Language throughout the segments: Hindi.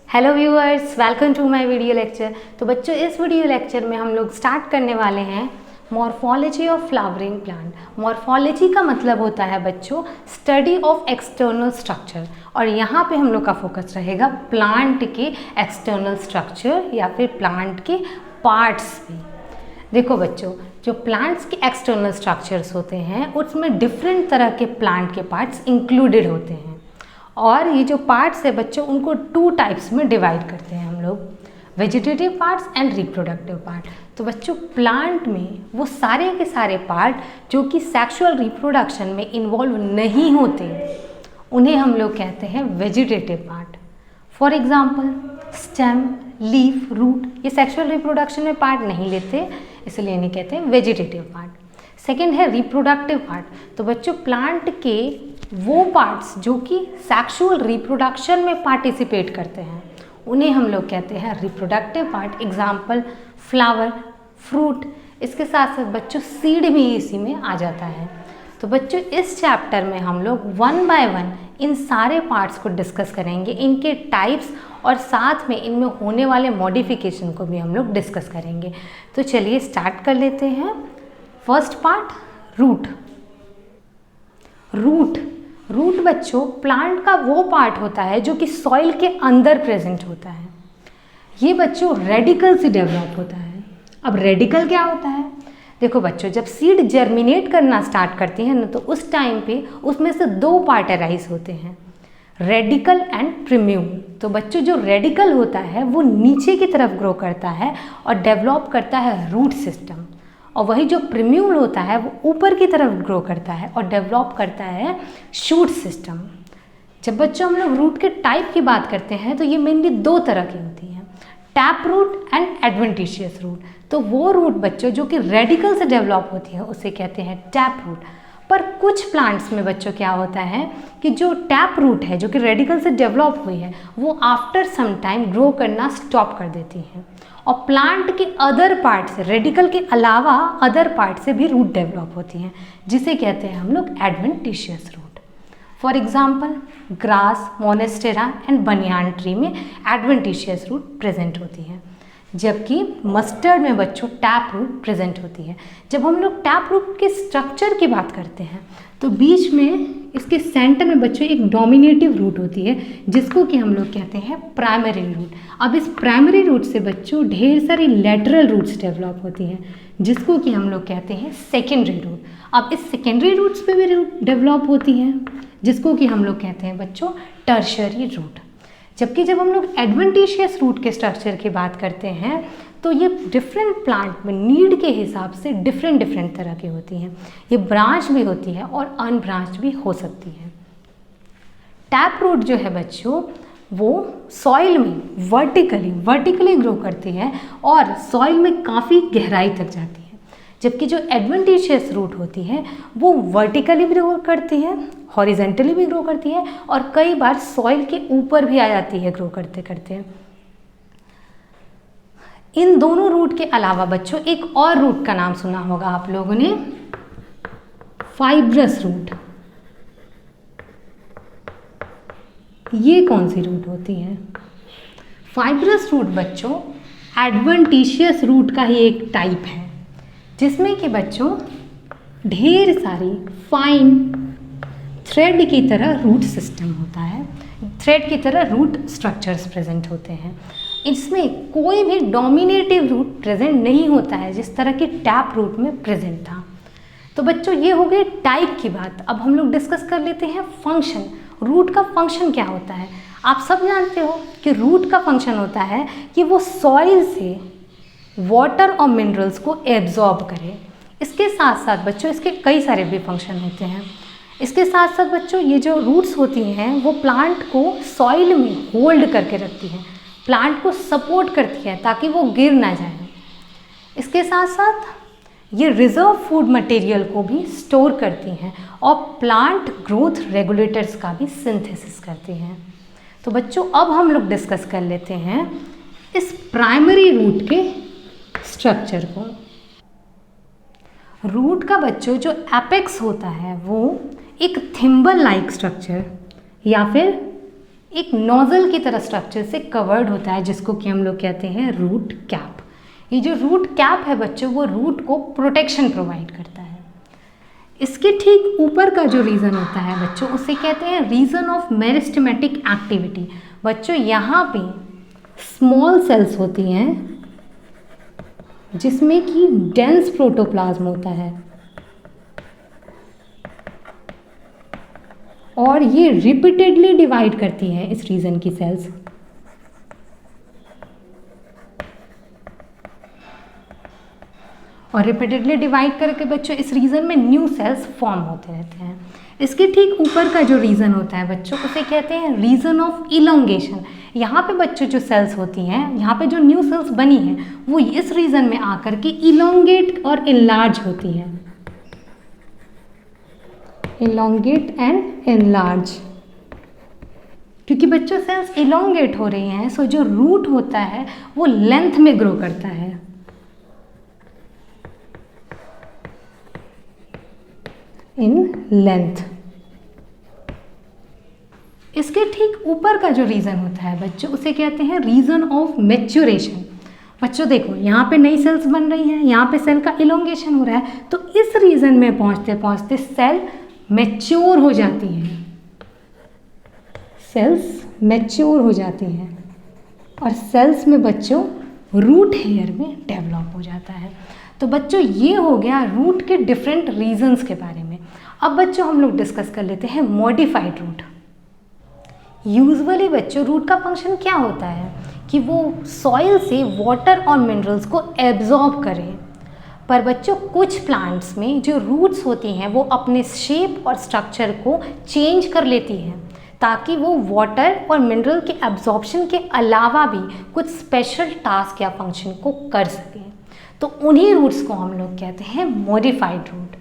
Hello viewers, welcome to my video lecture. तो बच्चों, इस वीडियो लेक्चर में हम लोग स्टार्ट करने वाले हैं morphology of flowering plant. Morphology का मतलब होता है बच्चों स्टडी ऑफ एक्सटर्नल स्ट्रक्चर, और यहाँ पे हम लोग का फोकस रहेगा प्लांट के एक्सटर्नल स्ट्रक्चर या फिर प्लांट के पार्ट्स पे। देखो बच्चों, जो प्लांट्स के एक्सटर्नल स्ट्रक्चर्स होते हैं उसमें डिफरेंट तरह के प्लांट के पार्ट्स इंक्लूडेड होते हैं, और ये जो पार्ट्स है बच्चों उनको टू टाइप्स में डिवाइड करते हैं हम लोग, vegetative parts and reproductive part. तो बच्चों, प्लांट में वो सारे के सारे पार्ट जो कि सेक्सुअल रिप्रोडक्शन में इन्वॉल्व नहीं होते उन्हें हम लोग कहते हैं vegetative part. For example stem, leaf, root, ये सेक्सुअल रिप्रोडक्शन में पार्ट नहीं लेते, इसलिए इन्हें कहते हैं वेजिटेटिव पार्ट। सेकेंड है रिप्रोडक्टिव पार्ट। तो बच्चों, प्लांट के वो पार्ट्स जो कि सेक्सुअल रिप्रोडक्शन में पार्टिसिपेट करते हैं उन्हें हम लोग कहते हैं reproductive part. Example flower, fruit, इसके साथ साथ बच्चों सीड भी इसी में आ जाता है। तो बच्चों, इस चैप्टर में हम लोग वन बाय वन इन सारे पार्ट्स को डिस्कस करेंगे, इनके टाइप्स और साथ में इनमें होने वाले मॉडिफिकेशन को भी हम लोग डिस्कस करेंगे। तो चलिए स्टार्ट कर लेते हैं। First part, root. रूट बच्चों प्लांट का वो पार्ट होता है जो कि सॉइल के अंदर प्रेजेंट होता है। ये बच्चों रेडिकल से डेवलप होता है। अब रेडिकल क्या होता है? देखो बच्चों, जब सीड जर्मिनेट करना स्टार्ट करती है ना, तो उस टाइम पे उसमें से दो पार्ट अराइज होते हैं, रेडिकल एंड प्रिम्यूल। तो बच्चों, जो रेडिकल होता है वो नीचे की तरफ ग्रो करता है और डेवलप करता है रूट सिस्टम, और वही जो प्रिम्यूल होता है वो ऊपर की तरफ ग्रो करता है और डेवलप करता है शूट सिस्टम। जब बच्चों हम लोग रूट के टाइप की बात करते हैं तो ये मेनली दो तरह की होती हैं, tap root and adventitious root. तो वो रूट बच्चों जो कि रेडिकल से डेवलप होती है उसे कहते हैं टैप रूट। पर कुछ प्लांट्स में बच्चों क्या होता है कि जो टैप रूट है जो कि रेडिकल से डेवलप हुई है वो आफ्टर सम टाइम ग्रो करना स्टॉप कर देती है, और प्लांट के अदर पार्ट से, रेडिकल के अलावा अदर पार्ट से भी रूट डेवलप होती हैं, जिसे कहते हैं हम लोग adventitious root. For example grass, monstera and banyan tree में एडवेंटिशियस रूट प्रेजेंट होती है, जबकि मस्टर्ड में बच्चों टैप रूट प्रेजेंट होती है। जब हम लोग टैप रूट के स्ट्रक्चर की बात करते हैं तो बीच में इसके सेंटर में बच्चों एक डोमिनेटिव रूट होती है जिसको कि हम लोग कहते हैं प्राइमरी रूट। अब इस प्राइमरी रूट से बच्चों ढेर सारी लेटरल रूट्स डेवलप होती हैं जिसको कि हम लोग कहते हैं सेकेंडरी रूट। अब इस सेकेंडरी रूट्स पे भी रूट डेवलप होती हैं जिसको कि हम लोग कहते हैं बच्चों टर्शरी रूट। जबकि जब हम लोग एडवेंटिशियस रूट के स्ट्रक्चर की बात करते हैं तो ये डिफरेंट प्लांट में नीड के हिसाब से डिफरेंट तरह की होती हैं। ये ब्रांच भी होती है और अनब्रांच भी हो सकती है। टैप रूट जो है बच्चों वो सॉइल में वर्टिकली ग्रो करती है और सॉइल में काफ़ी गहराई तक जाती है, जबकि जो एडवेंटिशियस रूट होती है वो वर्टिकली भी ग्रो करती है, हॉरिजेंटली भी ग्रो करती है, और कई बार सॉइल के ऊपर भी आ जाती है ग्रो करते करते। इन दोनों रूट के अलावा बच्चों एक और रूट का नाम सुना होगा आप लोगों ने, फाइब्रस रूट। ये कौन सी रूट होती है? फाइब्रस रूट बच्चों एडवेंटिशियस रूट का ही एक टाइप है जिसमें कि बच्चों ढेर सारी फाइन थ्रेड की तरह रूट सिस्टम होता है, थ्रेड की तरह रूट स्ट्रक्चर्स प्रेजेंट होते हैं। इसमें कोई भी डोमिनेटिव रूट प्रेजेंट नहीं होता है जिस तरह की टैप रूट में प्रेजेंट था। तो बच्चों ये हो गई टाइप की बात। अब हम लोग डिस्कस कर लेते हैं फंक्शन। रूट का फंक्शन क्या होता है? आप सब जानते हो कि रूट का फंक्शन होता है कि वो सॉइल से वाटर और मिनरल्स को एब्जॉर्ब करे। इसके साथ साथ बच्चों इसके कई सारे भी फंक्शन होते हैं। इसके साथ साथ बच्चों ये जो रूट्स होती हैं वो प्लांट को सॉइल में होल्ड करके रखती हैं, प्लांट को सपोर्ट करती है ताकि वो गिर ना जाए। इसके साथ साथ ये रिजर्व फूड मटेरियल को भी स्टोर करती हैं और प्लांट ग्रोथ रेगुलेटर्स का भी सिंथेसिस करती हैं। तो बच्चों अब हम लोग डिस्कस कर लेते हैं इस प्राइमरी रूट के स्ट्रक्चर को। रूट का बच्चों जो एपेक्स होता है वो एक थिम्बल लाइक स्ट्रक्चर या फिर एक नोजल की तरह स्ट्रक्चर से कवर्ड होता है, जिसको कि हम लोग कहते हैं रूट कैप। ये जो रूट कैप है बच्चों, वो रूट को प्रोटेक्शन प्रोवाइड करता है। इसके ठीक ऊपर का जो रीजन होता है बच्चों, उसे कहते हैं रीजन ऑफ मेरिस्टेमेटिक एक्टिविटी। बच्चों यहाँ पे स्मॉल सेल्स होती हैं जिसमें कि डेंस प्रोटोप्लाज्म होता है, और ये रिपीटेडली डिवाइड करती हैं इस रीजन की सेल्स। और रिपीटेडली डिवाइड करके बच्चों इस रीजन में न्यू सेल्स फॉर्म होते रहते हैं। इसके ठीक ऊपर का जो रीजन होता है बच्चों, उसे कहते हैं रीजन ऑफ इलोंगेशन। यहाँ पे बच्चों जो सेल्स होती हैं, यहाँ पे जो न्यू सेल्स बनी हैं, वो इस रीजन में आकर के इलोंगेट और इनलार्ज होती हैं। इलोंगेट एंड इनलार्ज, क्योंकि बच्चों सेल्स इलोंगेट हो रही हैं, सो जो रूट होता है वो लेंथ में ग्रो करता है। In length. इसके ठीक ऊपर का जो रीजन होता है बच्चों, उसे कहते हैं रीजन ऑफ मैच्योरेशन। बच्चों देखो, यहाँ पे नई सेल्स बन रही हैं, यहाँ पे सेल का इलोंगेशन हो रहा है, तो इस रीजन में पहुँचते पहुँचते सेल मैच्योर हो जाती हैं। सेल्स मैच्योर हो जाती हैं और सेल्स में बच्चों रूट हेयर में डेवलप हो जाता है। तो बच्चों ये हो गया रूट के डिफरेंट रीजन्स के बारे में। अब बच्चों हम लोग डिस्कस कर लेते हैं मॉडिफाइड रूट। यूजुअली बच्चों रूट का फंक्शन क्या होता है कि वो सॉइल से वाटर और मिनरल्स को एब्जॉर्ब करे। पर बच्चों कुछ प्लांट्स में जो रूट्स होती हैं वो अपने शेप और स्ट्रक्चर को चेंज कर लेती हैं ताकि वो वाटर और मिनरल के एब्जॉर्प्शन के अलावा भी कुछ स्पेशल टास्क या फंक्शन को कर सकें। तो उन्हीं रूट्स को हम लोग कहते हैं मॉडिफाइड रूट।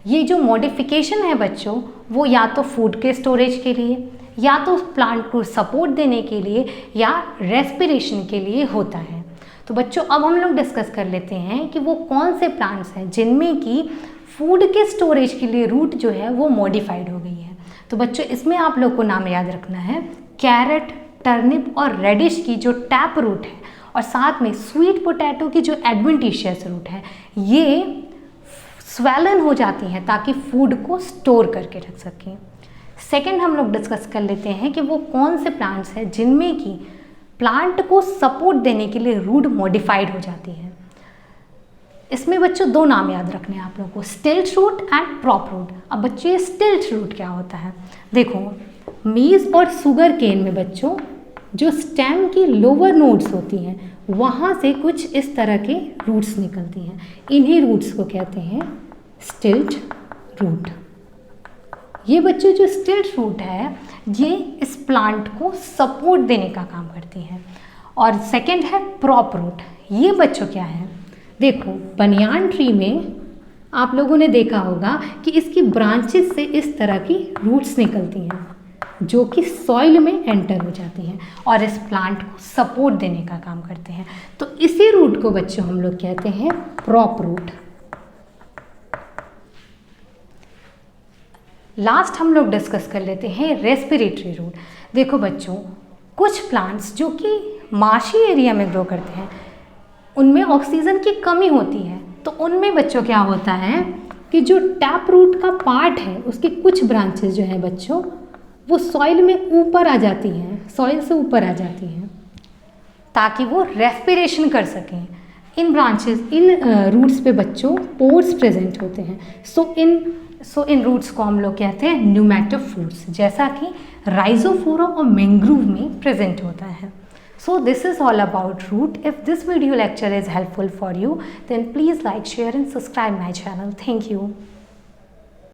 ये जो मॉडिफिकेशन है बच्चों, वो या तो फूड के स्टोरेज के लिए, या तो प्लांट को सपोर्ट देने के लिए, या रेस्पिरेशन के लिए होता है। तो बच्चों अब हम लोग डिस्कस कर लेते हैं कि वो कौन से प्लांट्स हैं जिनमें कि फूड के स्टोरेज के लिए रूट जो है वो मॉडिफाइड हो गई है। तो बच्चों इसमें आप लोग को नाम याद रखना है, कैरेट, टर्निप और रेडिश की जो टैप रूट है, और साथ में स्वीट पोटैटो की जो एडवेंटिशियस रूट है, ये स्वेलन हो जाती हैं ताकि फूड को स्टोर करके रख सकें। सेकंड हम लोग डिस्कस कर लेते हैं कि वो कौन से प्लांट्स हैं जिनमें कि प्लांट को सपोर्ट देने के लिए रूट मॉडिफाइड हो जाती है। इसमें बच्चों दो नाम याद रखने हैं आप लोगों को, स्टिल्ट रूट एंड प्रॉप रूट। अब बच्चों ये स्टिल्ट रूट क्या होता है, देखो मीज़ और शुगर केन में बच्चों जो स्टेम की लोअर नोड्स होती हैं वहाँ से कुछ इस तरह के रूट्स निकलती हैं। इन्हीं रूट्स को कहते हैं स्टिल्ट रूट। ये बच्चों जो स्टिल्ट रूट है ये इस प्लांट को सपोर्ट देने का काम करती हैं। और सेकंड है प्रॉप रूट। ये बच्चों क्या है, देखो बनियान ट्री में आप लोगों ने देखा होगा कि इसकी ब्रांचेस से इस तरह की रूट्स निकलती हैं जो कि सॉइल में एंटर हो जाती हैं और इस प्लांट को सपोर्ट देने का काम करते हैं। तो इसी रूट को बच्चों हम लोग कहते हैं प्रॉप रूट। लास्ट हम लोग डिस्कस कर लेते हैं रेस्पिरेटरी रूट। देखो बच्चों कुछ प्लांट्स जो कि मार्शी एरिया में ग्रो करते हैं उनमें ऑक्सीजन की कमी होती है, तो उनमें बच्चों क्या होता है कि जो टैप रूट का पार्ट है उसके कुछ ब्रांचेस जो है बच्चों वो सॉइल में ऊपर आ जाती हैं, सॉइल से ऊपर आ जाती हैं ताकि वो रेस्पिरेशन कर सकें। इन ब्रांचेस, इन रूट्स पे बच्चों पोर्स प्रेजेंट होते हैं। सो इन रूट्स को हम लोग कहते हैं न्यूमेटोफोर्स, जैसा कि राइजोफोरा और मैंग्रोव में प्रेजेंट होता है। So this is all about root. If this video lecture is helpful for you, then please like, share and subscribe my channel. Thank you.